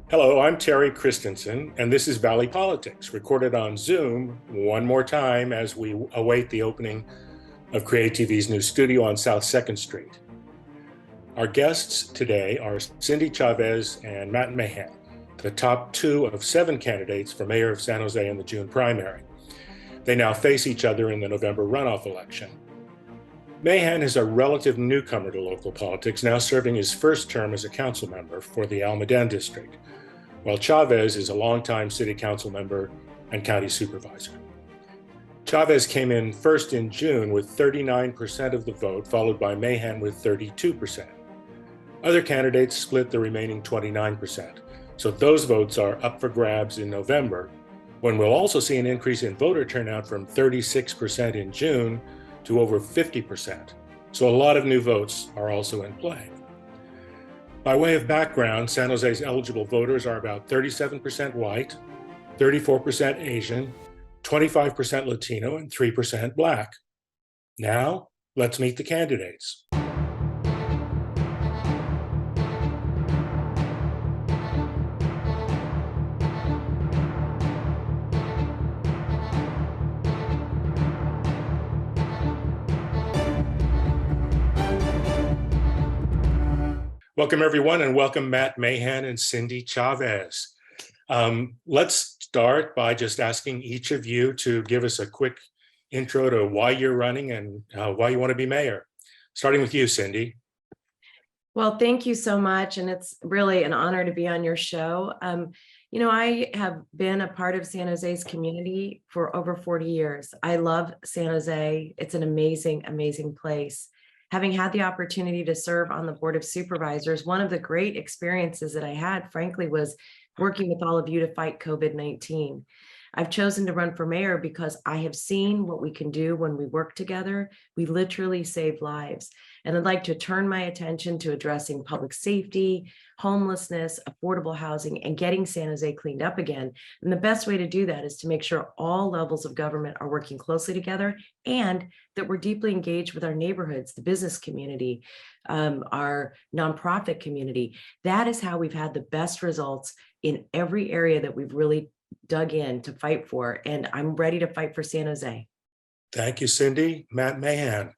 Hello, I'm Terry Christensen, and this is Valley Politics, recorded on Zoom one more time as we await the opening of Create TV's new studio on South 2nd Street. Our guests today are Cindy Chavez and Matt Mahan, the top two of 7 candidates for mayor of San Jose in the June primary. They now face each other in the November runoff election. Mahan is a relative newcomer to local politics, now serving his first term as a council member for the Almaden district, while Chavez is a longtime city council member and county supervisor. Chavez came in first in June with 39% of the vote, followed by Mahan with 32%. Other candidates split the remaining 29%, so those votes are up for grabs in November, when we'll also see an increase in voter turnout from 36% in June to over 50%. So a lot of new votes are also in play. By way of background, San Jose's eligible voters are about 37% white, 34% Asian, 25% Latino, and 3% Black. Now, let's meet the candidates. Welcome, everyone, and welcome Matt Mahan and Cindy Chavez. Let's start by just asking each of you to give us a quick intro to why you're running and why you want to be mayor. Starting with you, Cindy. Well, thank you so much. And it's really an honor to be on your show. I have been a part of San Jose's community for over 40 years. I love San Jose. It's an amazing, amazing place. Having had the opportunity to serve on the Board of Supervisors, one of the great experiences that I had, frankly, was working with all of you to fight COVID-19. I've chosen to run for mayor because I have seen what we can do when we work together. We literally save lives. And I'd like to turn my attention to addressing public safety, homelessness, affordable housing, and getting San Jose cleaned up again. And the best way to do that is to make sure all levels of government are working closely together and that we're deeply engaged with our neighborhoods, the business community, our nonprofit community. That is how we've had the best results in every area that we've really dug in to fight for. And I'm ready to fight for San Jose. Thank you, Cindy. Matt Mahan.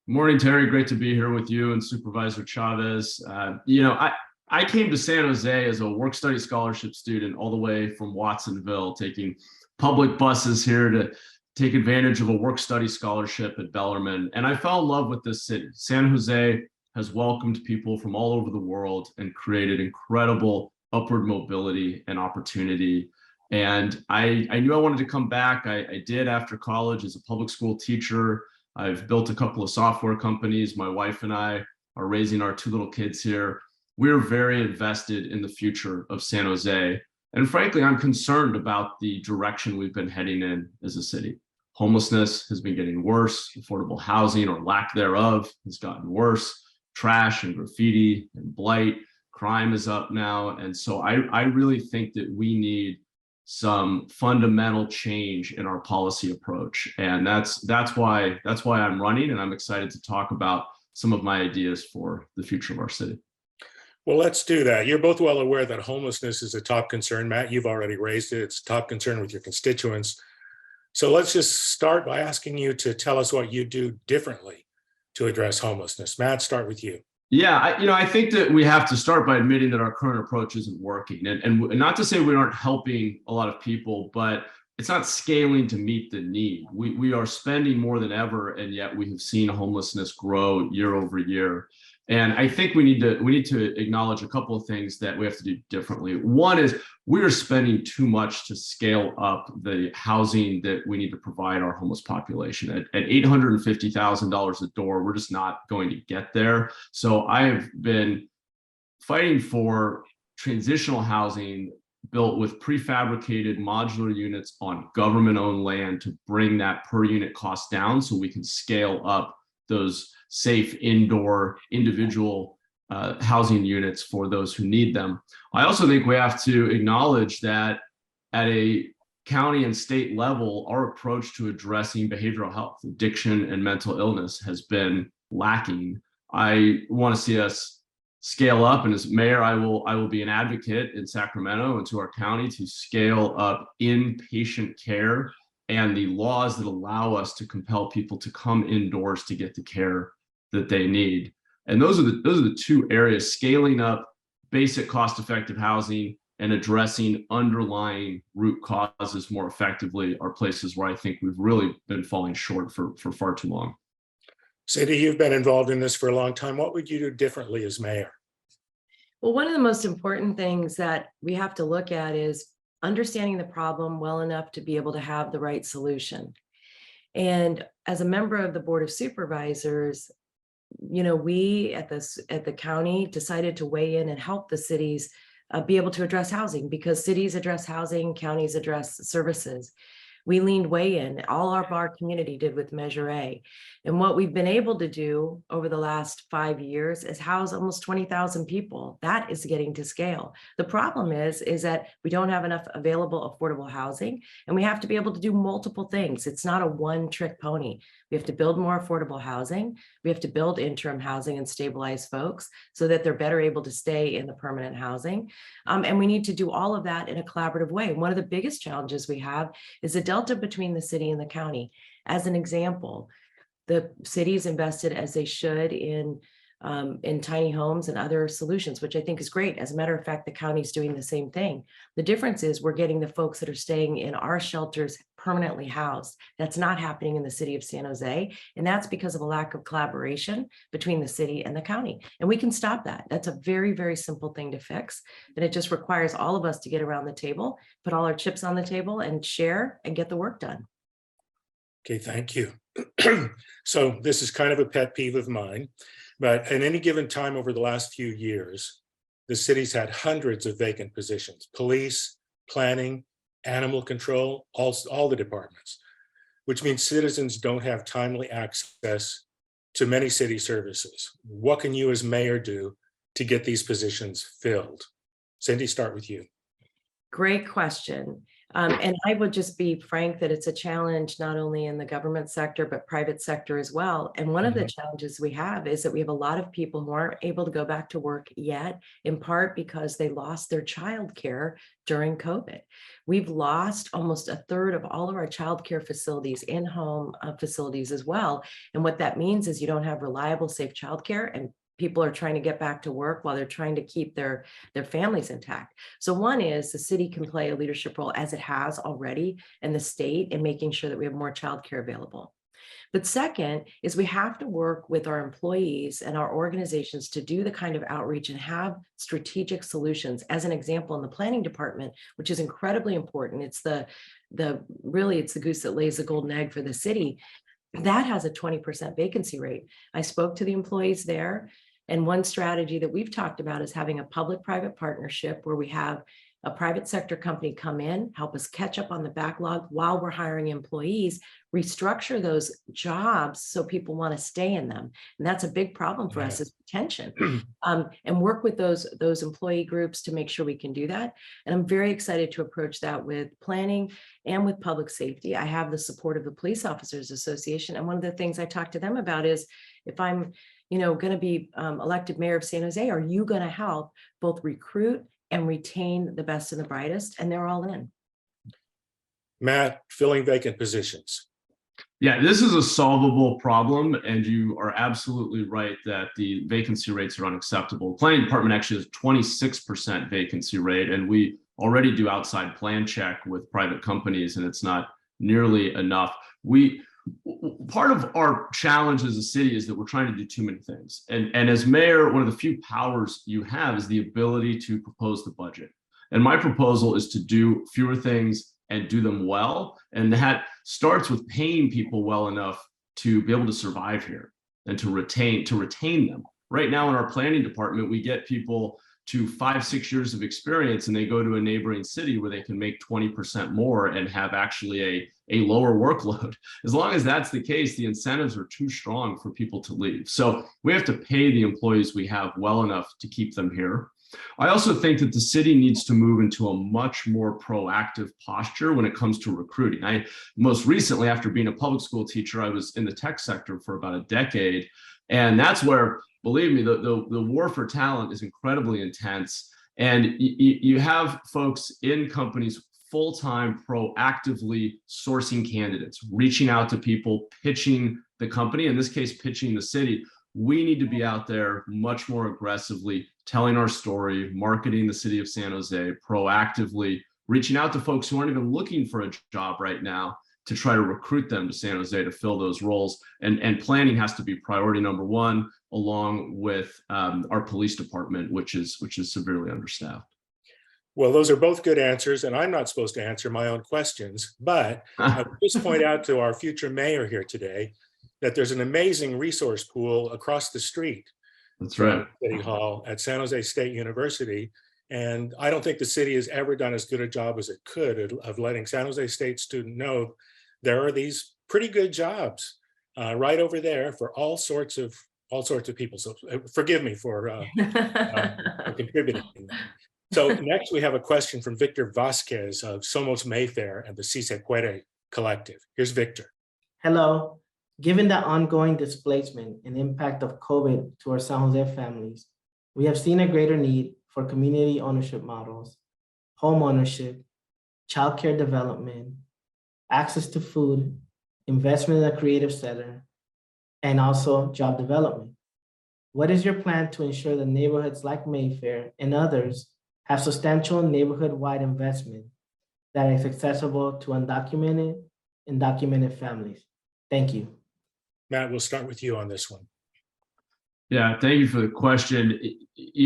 Morning, Terry. Great to be here with you and Supervisor Chavez. I came to San Jose as a work-study scholarship student all the way from Watsonville, taking public buses here to take advantage of a work-study scholarship at Bellarmine. And I fell in love with this city. San Jose has welcomed people from all over the world and created incredible upward mobility and opportunity. And I knew I wanted to come back. I did after college as a public school teacher. I've built a couple of software companies. My wife and I are raising our 2 little kids here. We're very invested in the future of San Jose. And frankly, I'm concerned about the direction we've been heading in as a city. Homelessness has been getting worse. Affordable housing or lack thereof has gotten worse. Trash and graffiti and blight. Crime is up now. And so I really think that we need some fundamental change in our policy approach. And that's why I'm running, and I'm excited to talk about some of my ideas for the future of our city. Well, let's do that. You're both well aware that homelessness is a top concern. Matt, you've already raised it. It's a top concern with your constituents. So let's just start by asking you to tell us what you do differently to address homelessness. Matt, start with you. Yeah, I think that we have to start by admitting that our current approach isn't working. And not to say we aren't helping a lot of people, but it's not scaling to meet the need. We are spending more than ever, and yet we have seen homelessness grow year over year. And I think we need to acknowledge a couple of things that we have to do differently. One is we are spending too much to scale up the housing that we need to provide our homeless population. At $850,000 a door, we're just not going to get there. So I have been fighting for transitional housing built with prefabricated modular units on government-owned land to bring that per unit cost down so we can scale up those safe indoor individual housing units for those who need them. I also think we have to acknowledge that at a county and state level, our approach to addressing behavioral health, addiction, and mental illness has been lacking. I want to see us scale up. And as mayor, I will be an advocate in Sacramento and to our county to scale up inpatient care and the laws that allow us to compel people to come indoors to get the care that they need. And those are the two areas: scaling up basic cost-effective housing and addressing underlying root causes more effectively are places where I think we've really been falling short for far too long. Cindy, you've been involved in this for a long time. What would you do differently as mayor? Well, one of the most important things that we have to look at is understanding the problem well enough to be able to have the right solution. And as a member of the Board of Supervisors, we at the county decided to weigh in and help the cities be able to address housing, because cities address housing, counties address services. We leaned way in, all of our community did with Measure A. And what we've been able to do over the last 5 years is house almost 20,000 people. That is getting to scale. The problem is that we don't have enough available affordable housing, and we have to be able to do multiple things. It's not a one-trick pony. We have to build more affordable housing. We have to build interim housing and stabilize folks so that they're better able to stay in the permanent housing. And we need to do all of that in a collaborative way. One of the biggest challenges we have is the delta between the city and the county. As an example, the cities invested as they should in tiny homes and other solutions, which I think is great. As a matter of fact, the county's doing the same thing. The difference is we're getting the folks that are staying in our shelters permanently housed. That's not happening in the city of San Jose. And that's because of a lack of collaboration between the city and the county. And we can stop that. That's a very, very simple thing to fix. And it just requires all of us to get around the table, put all our chips on the table and share and get the work done. Okay, thank you. So this is kind of a pet peeve of mine, but at any given time over the last few years, the city's had hundreds of vacant positions: police, planning, animal control, all the departments, which means citizens don't have timely access to many city services. What can you as mayor do to get these positions filled? Cindy, start with you. Great question. And I would just be frank that it's a challenge not only in the government sector, but private sector as well. And one of the challenges we have is that we have a lot of people who aren't able to go back to work yet, in part because they lost their childcare during COVID. We've lost almost a third of all of our childcare facilities, in-home facilities as well. And what that means is you don't have reliable, safe childcare, and people are trying to get back to work while they're trying to keep their families intact. So one is the city can play a leadership role, as it has already, and the state in making sure that we have more childcare available. But second is we have to work with our employees and our organizations to do the kind of outreach and have strategic solutions. As an example, in the planning department, which is incredibly important, it's the goose that lays the golden egg for the city. That has a 20% vacancy rate. I spoke to the employees there, and one strategy that we've talked about is having a public-private partnership where we have a private sector company come in, help us catch up on the backlog while we're hiring employees, restructure those jobs so people want to stay in them. And that's a big problem for us, is retention. And work with those employee groups to make sure we can do that. And I'm very excited to approach that with planning and with public safety. I have the support of the Police Officers Association. And one of the things I talk to them about is, if I'm going to be elected mayor of San Jose, are you going to help both recruit and retain the best and the brightest? And they're all in. Matt, filling vacant positions. Yeah, this is a solvable problem, and you are absolutely right that the vacancy rates are unacceptable. The planning department actually has 26% vacancy rate, and we already do outside plan check with private companies, and it's not nearly enough. Part of our challenge as a city is that we're trying to do too many things. And as mayor, one of the few powers you have is the ability to propose the budget. And my proposal is to do fewer things and do them well. And that starts with paying people well enough to be able to survive here and to retain them. Right now in our planning department, we get people to 5-6 years of experience, and they go to a neighboring city where they can make 20% more and have actually a lower workload. As long as that's the case, the incentives are too strong for people to leave. So we have to pay the employees we have well enough to keep them here. I also think that the city needs to move into a much more proactive posture when it comes to recruiting. Most recently, after being a public school teacher, I was in the tech sector for about a decade. And that's where believe me, the war for talent is incredibly intense. And you have folks in companies full-time proactively sourcing candidates, reaching out to people, pitching the company, in this case, pitching the city. We need to be out there much more aggressively, telling our story, marketing the city of San Jose, proactively reaching out to folks who aren't even looking for a job right now to try to recruit them to San Jose to fill those roles. And planning has to be priority number one, along with our police department, which is severely understaffed. Well, those are both good answers, and I'm not supposed to answer my own questions, but I would just point out to our future mayor here today that there's an amazing resource pool across the street. That's right. City Hall at San Jose State University. And I don't think the city has ever done as good a job as it could of letting San Jose State students know there are these pretty good jobs right over there for all sorts of people. So forgive me for contributing. So next we have a question from Victor Vasquez of Somos Mayfair and the Si Se Puede Collective. Here's Victor. Hello. Given the ongoing displacement and impact of COVID to our San Jose families, we have seen a greater need for community ownership models, home ownership, childcare development, access to food, investment in a creative center, and also job development. What is your plan to ensure that neighborhoods like Mayfair and others have substantial neighborhood-wide investment that is accessible to undocumented and documented families? Thank you. Matt, we'll start with you on this one. Yeah, thank you for the question.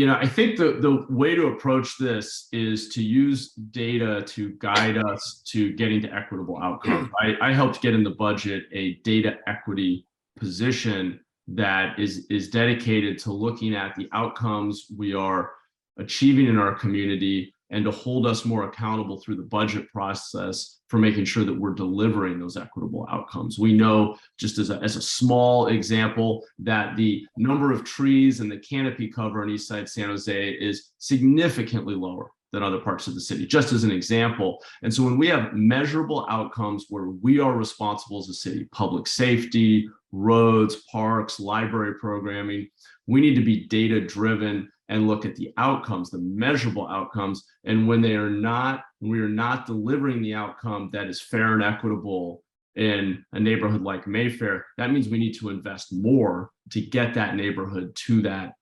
I think the way to approach this is to use data to guide us to getting to equitable outcomes. I helped get in the budget a data equity position that is dedicated to looking at the outcomes we are achieving in our community and to hold us more accountable through the budget process for making sure that we're delivering those equitable outcomes. We know, just as a small example, that the number of trees and the canopy cover in Eastside San Jose is significantly lower than other parts of the city, just as an example. And so when we have measurable outcomes where we are responsible as a city, public safety, roads, parks, library programming, we need to be data-driven and look at the outcomes, the measurable outcomes. And when we are not delivering the outcome that is fair and equitable in a neighborhood like Mayfair, that means we need to invest more to get that neighborhood to that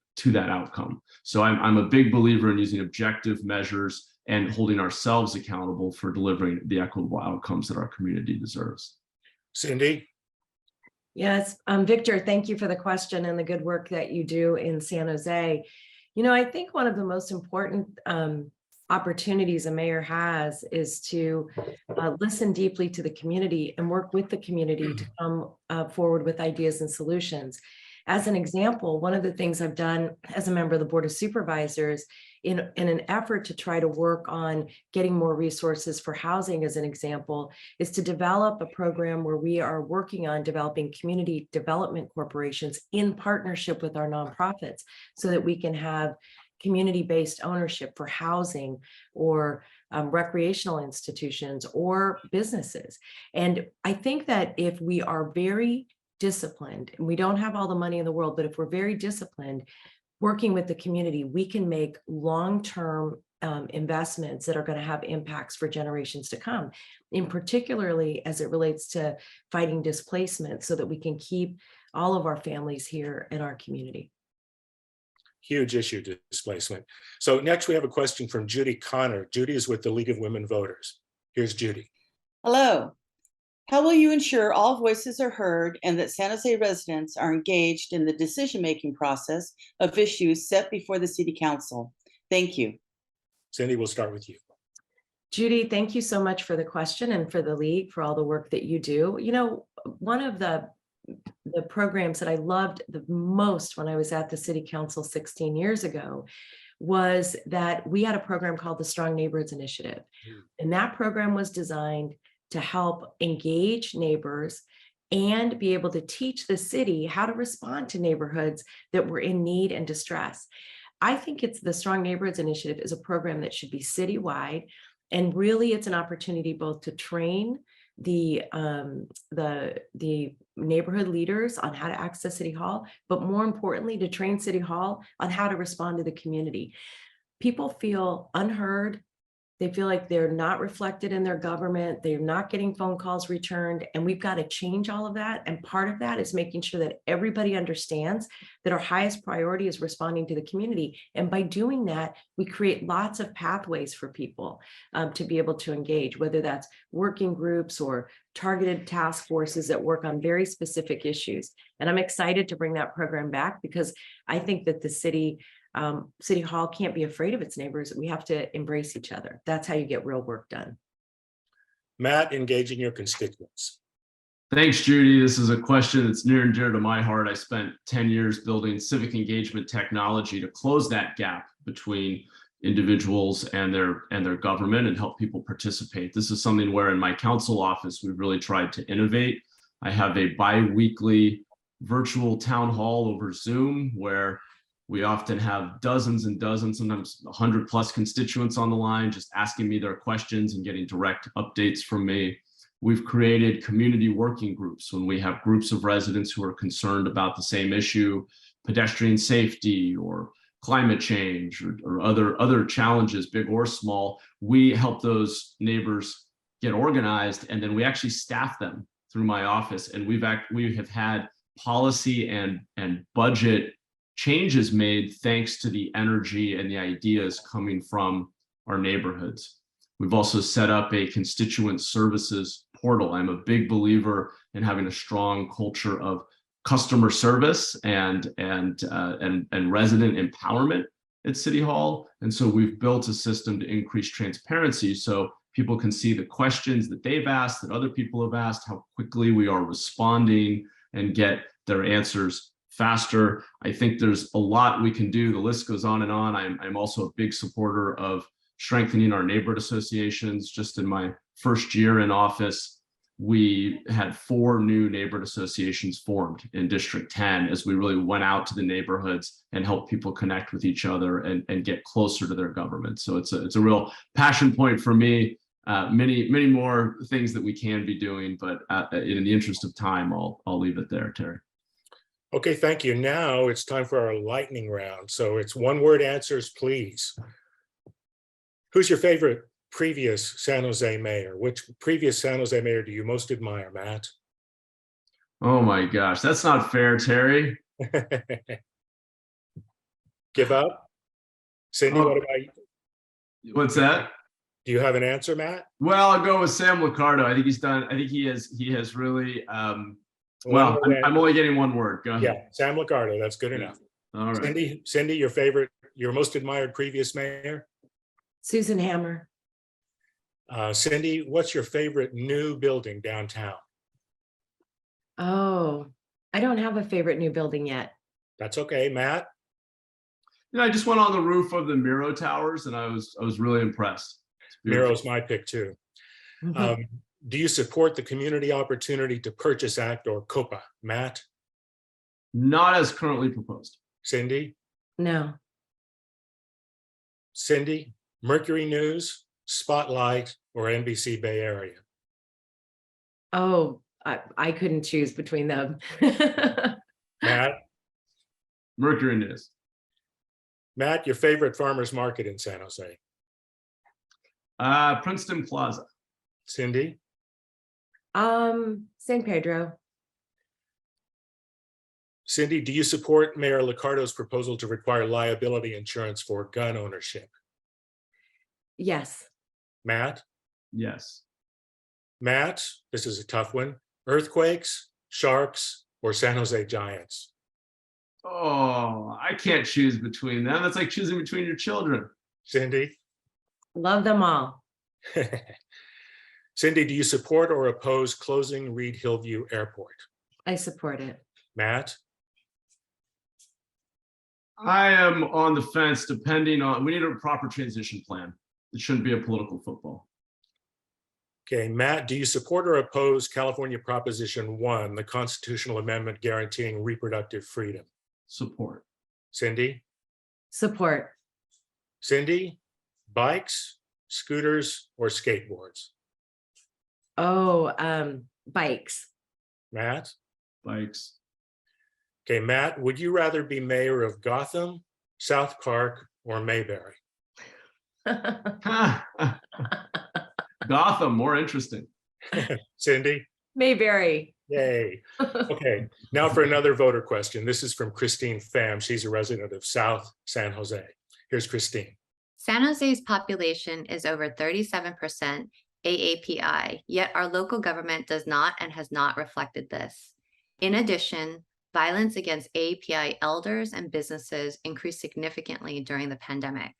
outcome. So I'm a big believer in using objective measures and holding ourselves accountable for delivering the equitable outcomes that our community deserves. Cindy? Yes, Victor, thank you for the question and the good work that you do in San Jose. I think one of the most important opportunities a mayor has is to listen deeply to the community and work with the community to come forward with ideas and solutions. As an example, one of the things I've done as a member of the Board of Supervisors in an effort to try to work on getting more resources for housing, as an example, is to develop a program where we are working on developing community development corporations in partnership with our nonprofits so that we can have community-based ownership for housing or recreational institutions or businesses. And I think that if we are very disciplined, and we don't have all the money in the world, but if we're very disciplined, working with the community, we can make long-term investments that are going to have impacts for generations to come, in particularly as it relates to fighting displacement so that we can keep all of our families here in our community. Huge issue, displacement. So next we have a question from Judy Connor. Judy is with the League of Women Voters. Here's Judy. Hello. How will you ensure all voices are heard and that San Jose residents are engaged in the decision-making process of issues set before the City Council? Thank you. Cindy, we'll start with you. Judy, thank you so much for the question and for the League for all the work that you do. One of the programs that I loved the most when I was at the City Council 16 years ago was that we had a program called the Strong Neighborhoods Initiative. And that program was designed to help engage neighbors and be able to teach the city how to respond to neighborhoods that were in need and distress. I think the Strong Neighborhoods Initiative is a program that should be citywide, and really it's an opportunity both to train the neighborhood leaders on how to access City Hall, but more importantly, to train City Hall on how to respond to the community. People feel unheard. They feel like they're not reflected in their government. They're not getting phone calls returned. And we've got to change all of that. And part of that is making sure that everybody understands that our highest priority is responding to the community. And by doing that, we create lots of pathways for people to be able to engage, whether that's working groups or targeted task forces that work on very specific issues. And I'm excited to bring that program back because I think that the City Hall can't be afraid of its neighbors. We have to embrace each other. That's how you get real work done. Matt, engaging your constituents. Thanks, Judy. This is a question that's near and dear to my heart. I spent 10 years building civic engagement technology to close that gap between individuals and their government and help people participate. This is something where in my council office, we've really tried to innovate. I have a bi-weekly virtual town hall over Zoom where we often have dozens and dozens, sometimes 100+ constituents on the line, just asking me their questions and getting direct updates from me. We've created community working groups when we have groups of residents who are concerned about the same issue, pedestrian safety or climate change or other challenges, big or small. We help those neighbors get organized, and then we actually staff them through my office. And we have had policy and budget changes made thanks to the energy and the ideas coming from our neighborhoods. We've also set up a constituent services portal. I'm a big believer in having a strong culture of customer service and resident empowerment at City Hall. And so we've built a system to increase transparency so people can see the questions that they've asked, that other people have asked, how quickly we are responding and get their answers faster. I think there's a lot we can do. The list goes on and on. I'm also a big supporter of strengthening our neighborhood associations. Just in my first year in office, we had 4 new neighborhood associations formed in District 10 as we really went out to the neighborhoods and helped people connect with each other and get closer to their government. So it's a real passion point for me. Many more things that we can be doing, but in the interest of time, I'll leave it there, Terry. Okay, thank you. Now it's time for our lightning round. So it's one-word answers, please. Who's your favorite previous San Jose mayor? Which previous San Jose mayor do you most admire, Matt? Oh my gosh, that's not fair, Terry. Give up? Cindy, what about you? What's that? Do you have an answer, Matt? Well, I'll go with Sam Liccardo. I think he's done. I think he has really. Well, I'm only getting one word. Go ahead. Yeah, Sam Liccardo. That's good enough. All right. Cindy, your most admired previous mayor? Susan Hammer. Cindy, what's your favorite new building downtown? Oh, I don't have a favorite new building yet. That's okay, Matt. I just went on the roof of the Miro Towers and I was really impressed. Miro's my pick too. Do you support the Community Opportunity to Purchase Act, or COPA, Matt? Not as currently proposed. Cindy? No. Cindy, Mercury News, Spotlight, or NBC Bay Area? Oh, I couldn't choose between them. Matt? Mercury News. Matt, your favorite farmer's market in San Jose? Princeton Plaza. Cindy? San Pedro. Cindy, do you support Mayor Liccardo's proposal to require liability insurance for gun ownership? Yes. Matt? Yes. Matt, this is a tough one. Earthquakes, sharks, or San Jose Giants? Oh, I can't choose between them. That's like choosing between your children. Cindy? Love them all. Cindy, do you support or oppose closing Reid-Hillview Airport? I support it. Matt? I am on the fence depending on, we need a proper transition plan. It shouldn't be a political football. Okay, Matt, do you support or oppose California Proposition 1, the constitutional amendment guaranteeing reproductive freedom? Support. Cindy? Support. Cindy, bikes, scooters, or skateboards? Oh, bikes. Matt? bikes. Okay, Matt, would you rather be mayor of Gotham, South Park, or Mayberry? Gotham, more interesting. Cindy? Mayberry. Yay. Okay, now for another voter question. This is from Christine Pham. She's a resident of South San Jose. Here's Christine. San Jose's population is over 37% AAPI, yet our local government does not and has not reflected this. In addition, violence against AAPI elders and businesses increased significantly during the pandemic.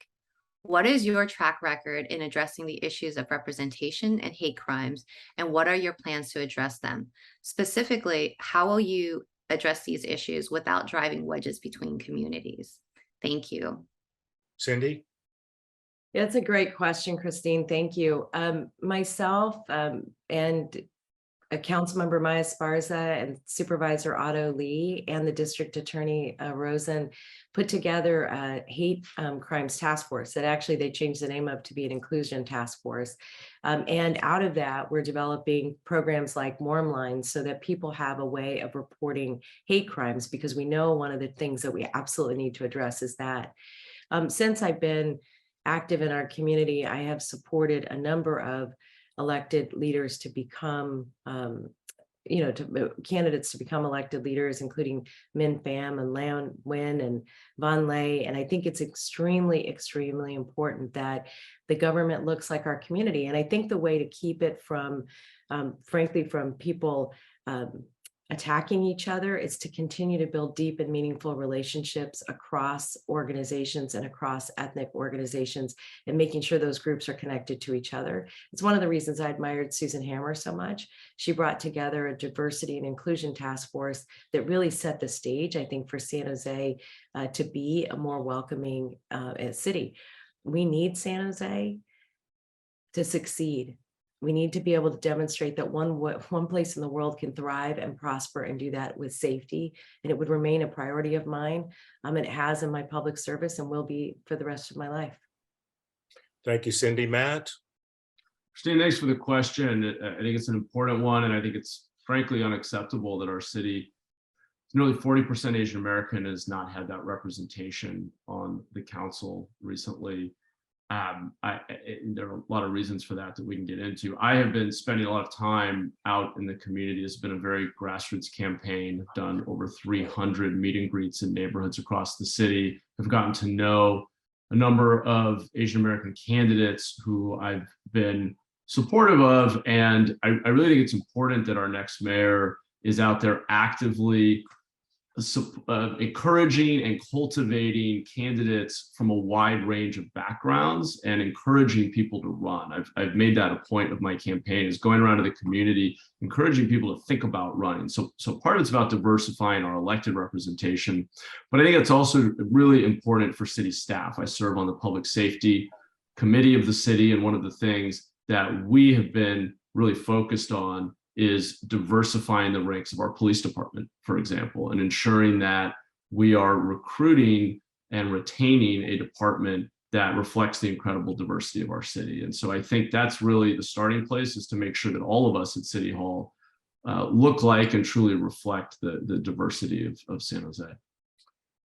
What is your track record in addressing the issues of representation and hate crimes, and what are your plans to address them? Specifically, how will you address these issues without driving wedges between communities? Thank you. Cindy? That's a great question, Christine. Thank you. Myself and Councilmember Maya Esparza and Supervisor Otto Lee and the District Attorney Rosen put together a hate crimes task force that actually they changed the name of to be an inclusion task force. And out of that, we're developing programs like Warm Lines so that people have a way of reporting hate crimes, because we know one of the things that we absolutely need to address is that. Since I've been active in our community, I have supported a number of elected leaders to become, candidates to become elected leaders, including Min Pham and Leon Nguyen and Von Lay. And I think it's extremely, extremely important that the government looks like our community. And I think the way to keep it from, frankly, from people attacking each other is to continue to build deep and meaningful relationships across organizations and across ethnic organizations, and making sure those groups are connected to each other. It's one of the reasons I admired Susan Hammer so much. She brought together a diversity and inclusion task force that really set the stage, I think, for San Jose to be a more welcoming city. We need San Jose to succeed. We need to be able to demonstrate that one place in the world can thrive and prosper and do that with safety. And it would remain a priority of mine. It has in my public service and will be for the rest of my life. Thank you, Cindy. Matt? Christine, thanks for the question. I think it's an important one, and I think it's frankly unacceptable that our city, nearly 40% Asian American, has not had that representation on the council recently. There are a lot of reasons for that we can get into. I have been spending a lot of time out in the community. It's been a very grassroots campaign. I've done over 300 meet and greets in neighborhoods across the city. I've gotten to know a number of Asian American candidates who I've been supportive of, and I really think it's important that our next mayor is out there actively encouraging and cultivating candidates from a wide range of backgrounds and encouraging people to run. I've made that a point of my campaign, is going around to the community, encouraging people to think about running. So part of it's about diversifying our elected representation, but I think it's also really important for city staff. I serve on the public safety committee of the city, and one of the things that we have been really focused on is diversifying the ranks of our police department, for example, and ensuring that we are recruiting and retaining a department that reflects the incredible diversity of our city. And so I think that's really the starting place, is to make sure that all of us at City Hall look like and truly reflect the diversity of San Jose.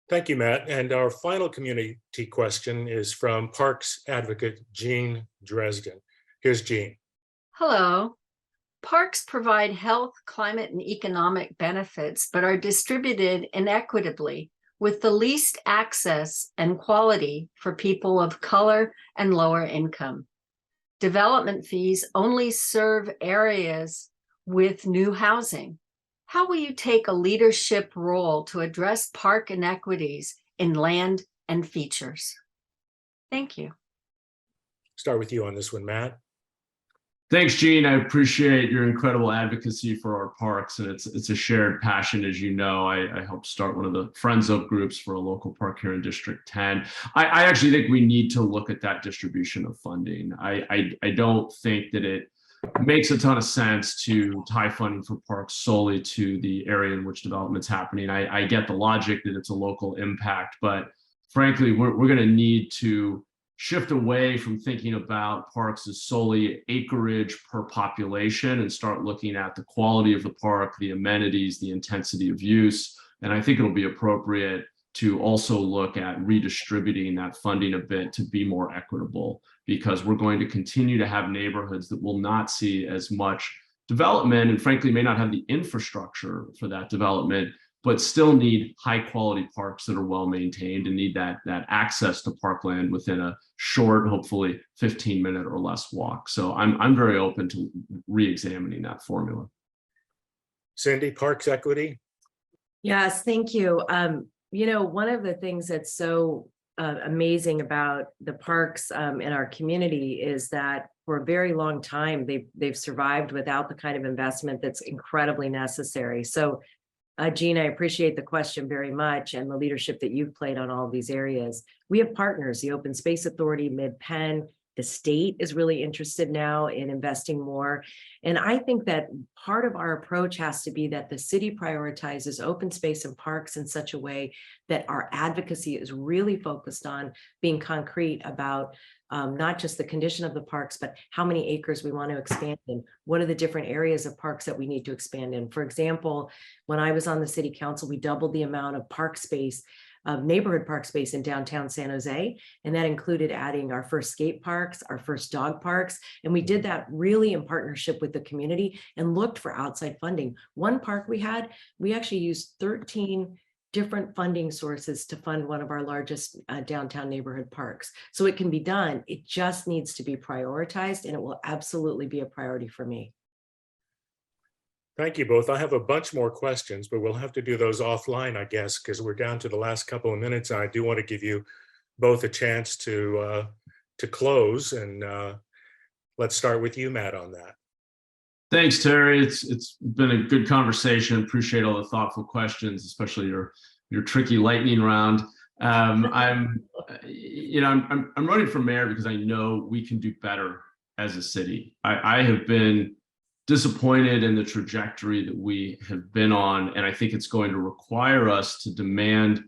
Thank you, Matt. And our final community question is from Parks advocate Jean Dresden. Here's Jean. Hello. Parks provide health, climate, and economic benefits, but are distributed inequitably, with the least access and quality for people of color and lower income. Development fees only serve areas with new housing. How will you take a leadership role to address park inequities in land and features? Thank you. Start with you on this one, Matt. Thanks, Jean. I appreciate your incredible advocacy for our parks, and it's a shared passion. As you know, I helped start one of the Friends of groups for a local park here in District 10. I actually think we need to look at that distribution of funding. I don't think that it makes a ton of sense to tie funding for parks solely to the area in which development's happening. I get the logic that it's a local impact, but frankly, we're going to need to shift away from thinking about parks as solely acreage per population and start looking at the quality of the park, the amenities, the intensity of use. And I think it'll be appropriate to also look at redistributing that funding a bit to be more equitable, because we're going to continue to have neighborhoods that will not see as much development and frankly may not have the infrastructure for that development, but still need high quality parks that are well maintained and need that access to parkland within a short, hopefully 15-minute or less walk. So I'm very open to re-examining that formula. Cindy, parks equity? Yes, thank you. You know, one of the things that's so amazing about the parks in our community is that for a very long time, they've survived without the kind of investment that's incredibly necessary. So Jean, I appreciate the question very much and the leadership that you've played on all of these areas. We have partners, the Open Space Authority, Mid-Penn, the state is really interested now in investing more. And I think that part of our approach has to be that the city prioritizes open space and parks in such a way that our advocacy is really focused on being concrete about not just the condition of the parks, but how many acres we want to expand in. What are the different areas of parks that we need to expand in? For example, when I was on the city council, we doubled the amount of park space, of neighborhood park space in downtown San Jose. And that included adding our first skate parks, our first dog parks. And we did that really in partnership with the community and looked for outside funding. One park we actually used 13 different funding sources to fund one of our largest downtown neighborhood parks. So it can be done. It just needs to be prioritized, and it will absolutely be a priority for me. Thank you both. I have a bunch more questions, but we'll have to do those offline, I guess, because we're down to the last couple of minutes. I do want to give you both a chance to close, and let's start with you, Matt, on that. Thanks, Terry. It's been a good conversation. Appreciate all the thoughtful questions, especially your tricky lightning round. I'm running for mayor because I know we can do better as a city. I have been disappointed in the trajectory that we have been on, and I think it's going to require us to demand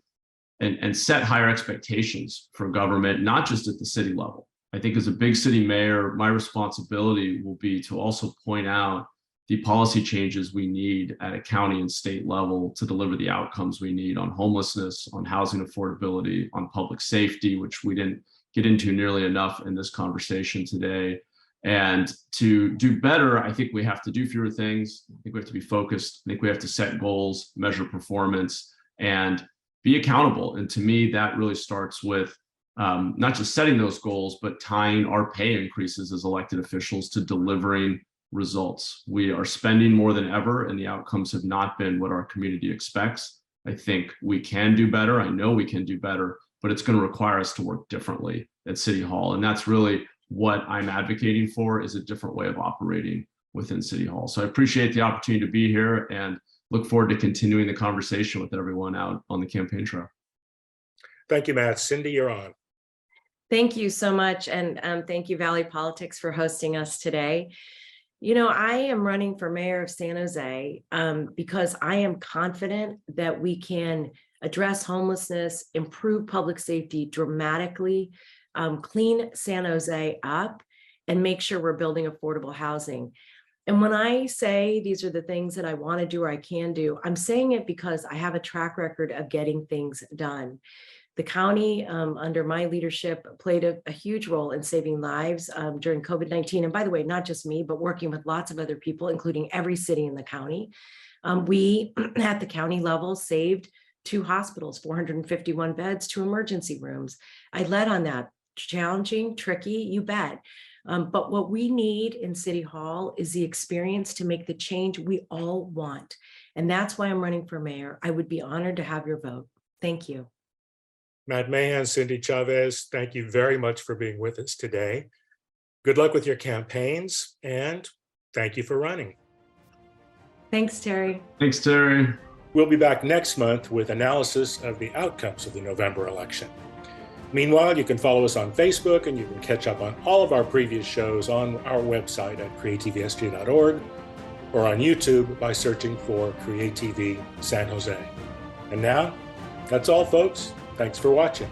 and set higher expectations for government, not just at the city level. I think as a big city mayor, my responsibility will be to also point out the policy changes we need at a county and state level to deliver the outcomes we need on homelessness, on housing affordability, on public safety, which we didn't get into nearly enough in this conversation today. And to do better, I think we have to do fewer things. I think we have to be focused. I think we have to set goals, measure performance, and be accountable. And to me, that really starts with not just setting those goals, but tying our pay increases as elected officials to delivering results. We are spending more than ever, and the outcomes have not been what our community expects. I think we can do better. I know we can do better, but it's going to require us to work differently at City Hall. And that's really what I'm advocating for, is a different way of operating within City Hall. So I appreciate the opportunity to be here and look forward to continuing the conversation with everyone out on the campaign trail. Thank you, Matt. Cindy, you're on. Thank you so much. And thank you, Valley Politics, for hosting us today. You know, I am running for mayor of San Jose because I am confident that we can address homelessness, improve public safety dramatically, clean San Jose up, and make sure we're building affordable housing. And when I say these are the things that I want to do or I can do, I'm saying it because I have a track record of getting things done. The county, under my leadership, played a huge role in saving lives during COVID-19. And by the way, not just me, but working with lots of other people, including every city in the county. We, at the county level, saved 2 hospitals, 451 beds, 2 emergency rooms. I led on that. Challenging, tricky, you bet. But what we need in City Hall is the experience to make the change we all want. And that's why I'm running for mayor. I would be honored to have your vote. Thank you. Matt Mahan, Cindy Chavez, thank you very much for being with us today. Good luck with your campaigns, and thank you for running. Thanks, Terry. Thanks, Terry. We'll be back next month with analysis of the outcomes of the November election. Meanwhile, you can follow us on Facebook, and you can catch up on all of our previous shows on our website at creatvsg.org or on YouTube by searching for CreateTV San Jose. And now, that's all, folks. Thanks for watching.